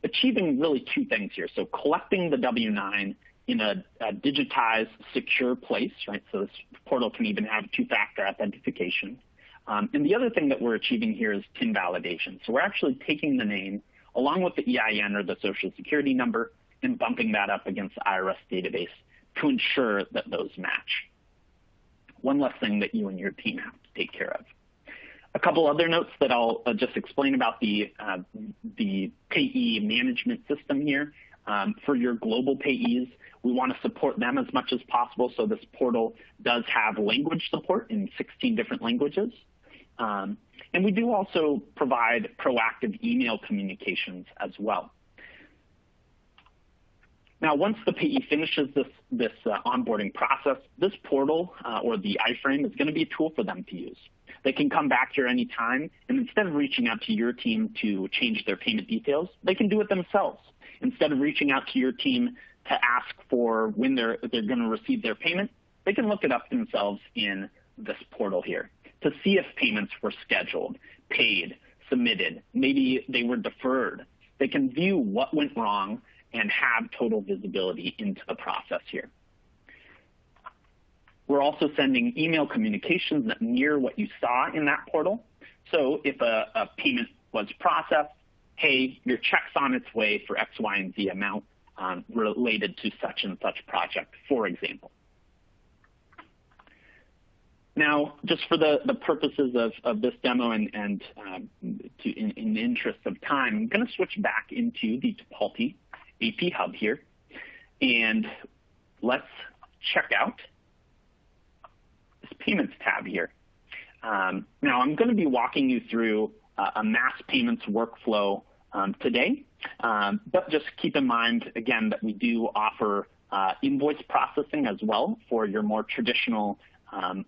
achieving really two things here. So collecting the W-9 in a digitized, secure place, right? So this portal can even have two-factor authentication. And the other thing that we're achieving here is TIN validation. So we're actually taking the name along with the EIN or the Social Security number and bumping that up against the IRS database to ensure that those match. One less thing that you and your team have to take care of. A couple other notes that I'll just explain about the payee management system here. For your global payees, we want to support them as much as possible, so this portal does have language support in 16 different languages. And we do also provide proactive email communications as well. Now, once the payee finishes this onboarding process, this portal or the iframe is going to be a tool for them to use. They can come back here anytime, and instead of reaching out to your team to change their payment details, they can do it themselves. Instead of reaching out to your team to ask for when they're going to receive their payment, they can look it up themselves in this portal here to see if payments were scheduled, paid, submitted, maybe they were deferred. They can view what went wrong and have total visibility into the process here. We're also sending email communications that mirror what you saw in that portal. So if a payment was processed, hey, your check's on its way for X, Y, and Z amount related to such and such project, for example. Now, just for the purposes of this demo and in the interest of time, I'm going to switch back into the Tipalti AP Hub here, and let's check out this Payments tab here. Now, I'm going to be walking you through a mass payments workflow today, but just keep in mind, again, that we do offer invoice processing as well for your more traditional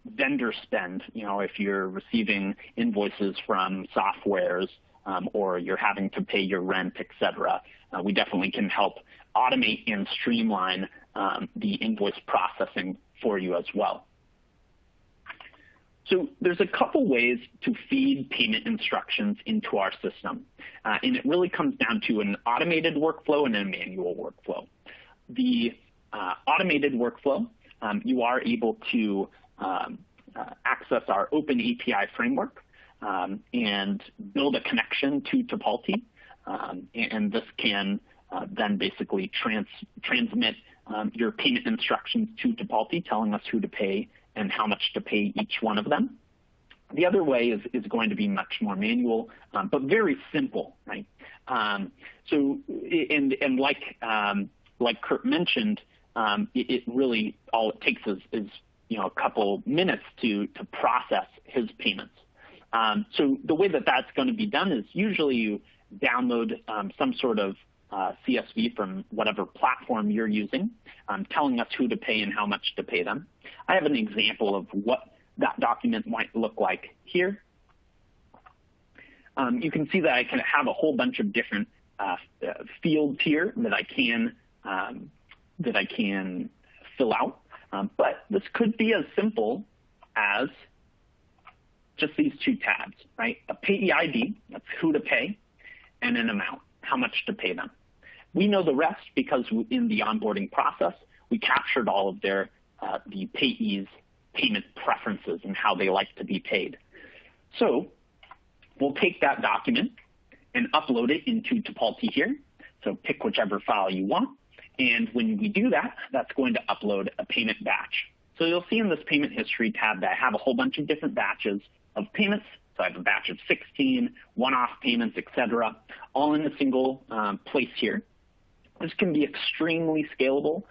vendor spend. You know, if you're receiving invoices from softwares or you're having to pay your rent, et cetera, we definitely can help automate and streamline the invoice processing for you as well. So there's a couple ways to feed payment instructions into our system, and it really comes down to an automated workflow and a manual workflow. The automated workflow, you are able to access our open API framework and build a connection to Tipalti, and this can then basically transmit your payment instructions to Tipalti, telling us who to pay and how much to pay each one of them. The other way is going to be much more manual, but very simple, right? Like Kurt mentioned, it really all it takes is a couple minutes to process his payments. So the way that that's going to be done is usually you download some sort of CSV from whatever platform you're using, telling us who to pay and how much to pay them. I have an example of what that document might look like here. You can see that I can have a whole bunch of different fields here that I can fill out, but this could be as simple as just these two tabs, right? A payee ID, that's who to pay, and an amount, how much to pay them. We know the rest because in the onboarding process, we captured all of the payees' payment preferences and how they like to be paid. So we'll take that document and upload it into Tipalti here. So pick whichever file you want, And when we do that, that's going to upload a payment batch. So you'll see in this payment history tab that I have a whole bunch of different batches of payments. So I have a batch of 16, one-off payments, et cetera, all in a single place here. This can be extremely scalable.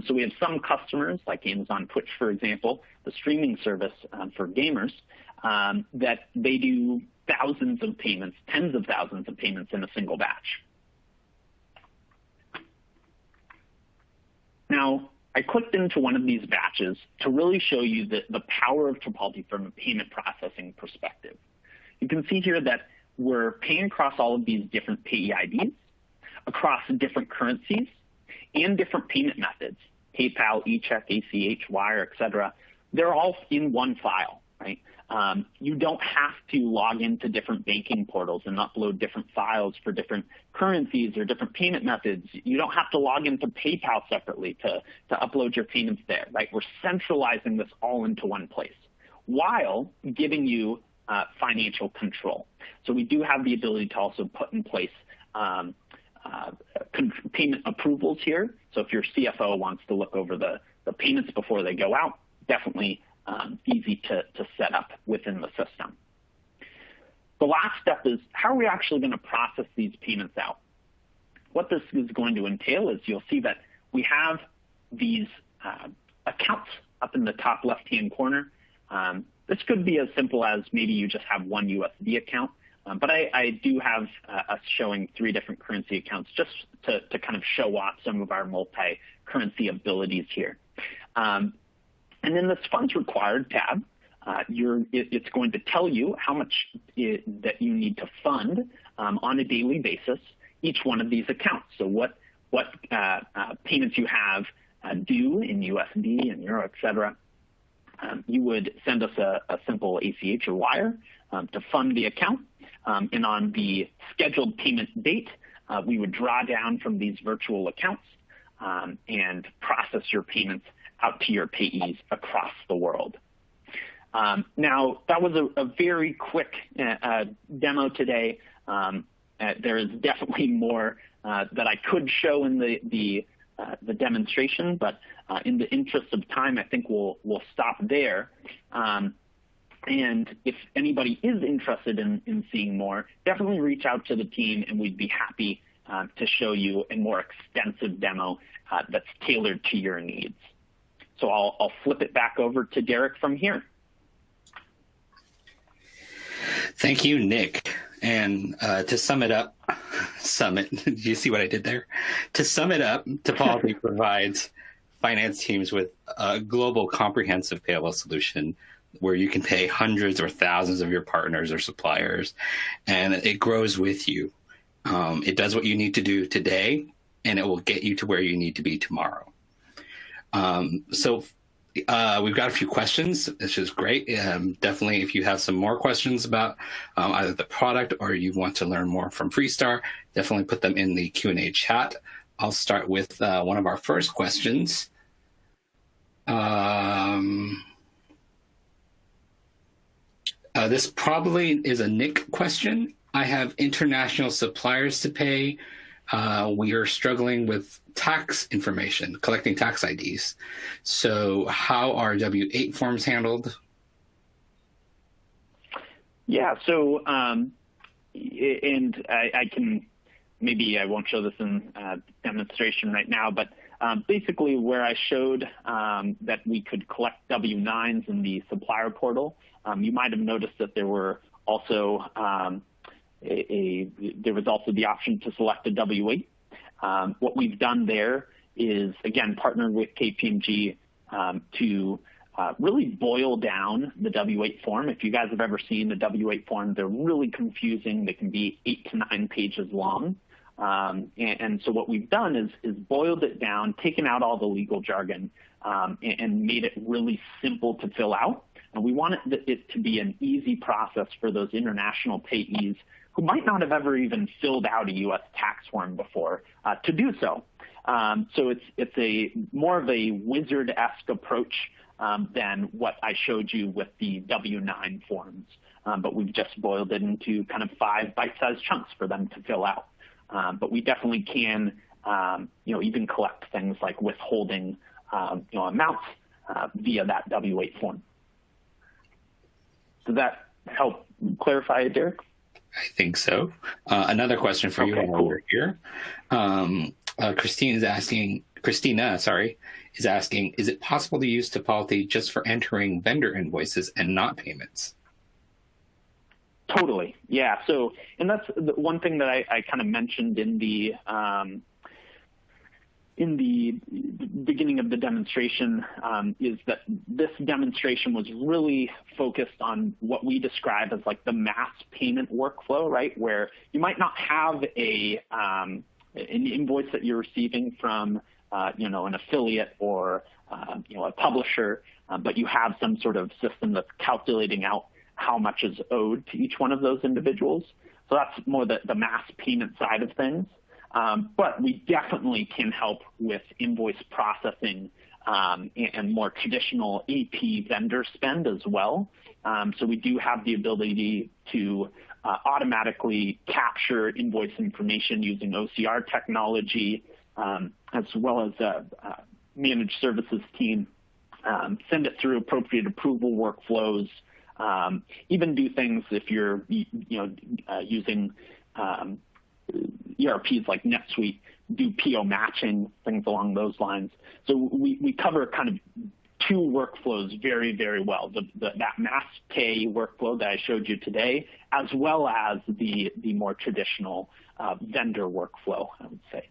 So we have some customers, like Amazon Twitch, for example, the streaming service for gamers, that they do thousands of payments, tens of thousands of payments in a single batch. Now, I clicked into one of these batches to really show you the power of Tipalti from a payment processing perspective. You can see here that we're paying across all of these different payee IDs, across different currencies, and different payment methods, PayPal, eCheck, ACH, Wire, et cetera. They're all in one file, right? You don't have to log into different banking portals and upload different files for different currencies or different payment methods. You don't have to log into PayPal separately to upload your payments there, right? We're centralizing this all into one place while giving you financial control. So we do have the ability to also put in place payment approvals here. So if your CFO wants to look over the payments before they go out, definitely easy to set up within the system. The last step is how are we actually going to process these payments out? What this is going to entail is you'll see that we have these accounts up in the top left-hand corner. This could be as simple as maybe you just have one USD account, but I do have us showing 3 different currency accounts just to kind of show off some of our multi-currency abilities here. And in this funds required tab, it's going to tell you how much that you need to fund on a daily basis each one of these accounts. So what payments you have due in USD and Euro, et cetera. You would send us a simple ACH or wire to fund the account. And on the scheduled payment date, we would draw down from these virtual accounts and process your payments out to your payees across the world. Now, that was a very quick demo today. There is definitely more that I could show in the demonstration, but in the interest of time, I think we'll stop there. And if anybody is interested in seeing more, definitely reach out to the team, and we'd be happy to show you a more extensive demo that's tailored to your needs. So I'll flip it back over to Derek from here. Thank you, Nick. And to sum it up, did you see what I did there? To sum it up, Tipalti provides finance teams with a global comprehensive payable solution where you can pay hundreds or thousands of your partners or suppliers, and it grows with you. It does what you need to do today, and it will get you to where you need to be tomorrow. So we've got a few questions, which is great. Definitely, if you have some more questions about either the product or you want to learn more from Freestar, definitely put them in the Q&A chat. I'll start with one of our first questions. This probably is a Nick question. I have international suppliers to pay. We are struggling with tax information, collecting tax IDs. So how are W-8 forms handled? Yeah, so, and I can, maybe I won't show this in demonstration right now, but basically where I showed that we could collect W-9s in the supplier portal, you might have noticed that there were also there was also the option to select a W-8. What we've done there is, again, partnered with KPMG to really boil down the W-8 form. If you guys have ever seen the W-8 form, they're really confusing. They can be 8 to 9 pages long. And so what we've done is boiled it down, taken out all the legal jargon, and made it really simple to fill out. And we want it to be an easy process for those international payees who might not have ever even filled out a U.S. tax form before to do so. So it's a more of a wizard-esque approach than what I showed you with the W-9 forms. But we've just boiled it into kind of 5 bite-sized chunks for them to fill out. But we definitely can even collect things like withholding, amounts via that W-8 form. Does that help clarify it, Derek? I think so. Another question for you while we're here. Christina is asking, is it possible to use Tipalti just for entering vendor invoices and not payments? Totally. Yeah. So, and that's the one thing that I kind of mentioned in the beginning of the demonstration, is that this demonstration was really focused on what we describe as like the mass payment workflow, right? Where you might not have an invoice that you're receiving from, an affiliate or, a publisher, but you have some sort of system that's calculating out how much is owed to each one of those individuals. So that's more the mass payment side of things. But we definitely can help with invoice processing and more traditional AP vendor spend as well. So we do have the ability to automatically capture invoice information using OCR technology, as well as a managed services team, send it through appropriate approval workflows, even do things if you're using ERPs like NetSuite, do PO matching, things along those lines. So we cover kind of two workflows very, very well, that mass pay workflow that I showed you today, as well as the more traditional vendor workflow, I would say.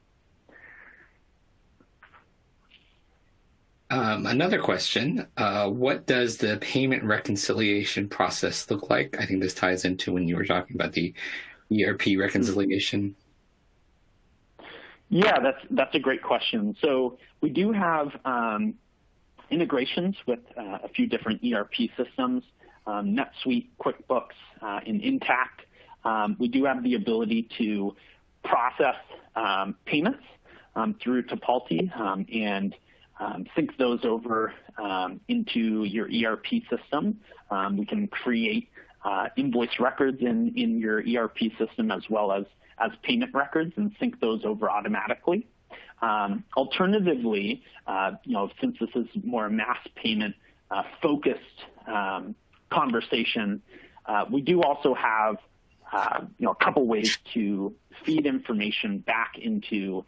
Another question, what does the payment reconciliation process look like? I think this ties into when you were talking about the ERP reconciliation. Yeah, that's a great question. So we do have integrations with a few different ERP systems, NetSuite, QuickBooks, and Intact. We do have the ability to process payments through Tipalti and sync those over into your ERP system. We can create invoice records in your ERP system as well as payment records and sync those over automatically. Alternatively, since this is more a mass payment focused conversation, we do also have a couple ways to feed information back into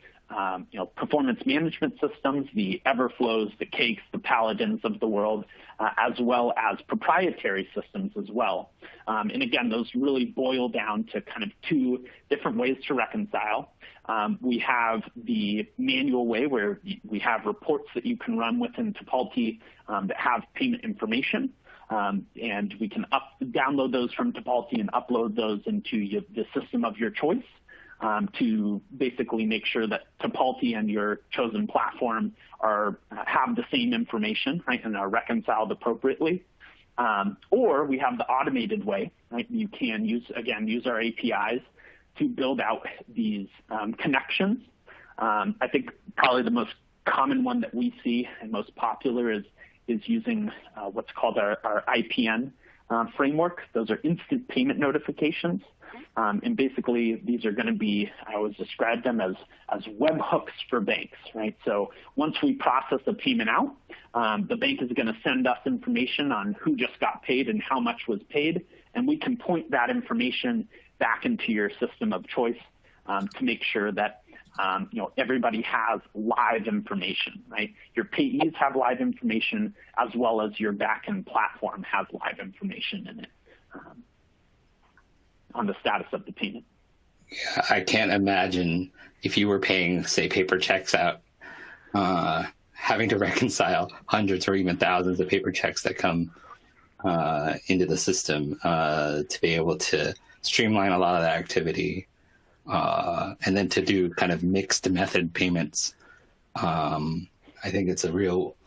performance management systems, the Everflows, the Cakes, the Paladins of the world, as well as proprietary systems as well. And again, those really boil down to kind of two different ways to reconcile. We have the manual way where we have reports that you can run within Tipalti that have payment information. And we can download those from Tipalti and upload those into the system of your choice. To basically make sure that Tipalti and your chosen platform have the same information, right, and are reconciled appropriately. Or we have the automated way, right? You can use our APIs to build out these connections. I think probably the most common one that we see and most popular is using what's called our IPN framework. Those are instant payment notifications. And basically, these are going to be, I always describe them as webhooks for banks, right? So once we process a payment out, the bank is going to send us information on who just got paid and how much was paid, and we can point that information back into your system of choice to make sure that everybody has live information, right? Your payees have live information as well as your backend platform has live information in it. On the status of the payment. Yeah, I can't imagine if you were paying, say, paper checks out, having to reconcile hundreds or even thousands of paper checks that come into the system to be able to streamline a lot of that activity, and then to do kind of mixed method payments. I think it's a real...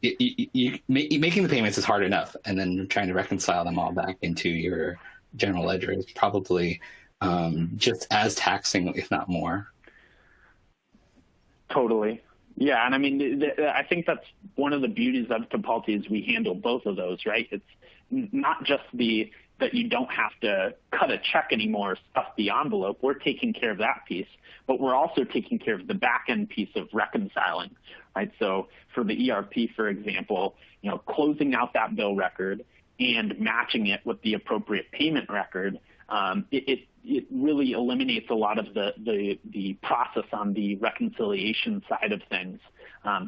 making the payments is hard enough, and then trying to reconcile them all back into your general ledger is probably just as taxing, if not more. Totally. Yeah, and I mean, I think that's one of the beauties of Tipalti is we handle both of those, right? It's not just the that you don't have to cut a check anymore, stuff the envelope. We're taking care of that piece, but we're also taking care of the back end piece of reconciling, right? So for the ERP, for example, closing out that bill record and matching it with the appropriate payment record, it really eliminates a lot of the process on the reconciliation side of things.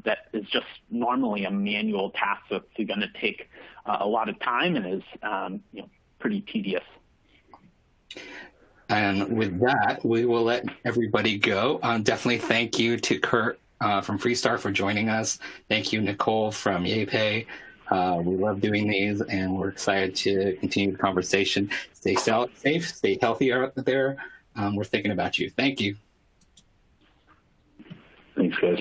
That is just normally a manual task that's going to take a lot of time and is pretty tedious. And with that, we will let everybody go. Definitely thank you to Kurt from Freestar for joining us. Thank you, Nicole from YayPay. We love doing these, and we're excited to continue the conversation. Stay safe, stay healthy out there. We're thinking about you. Thank you. Thanks, guys.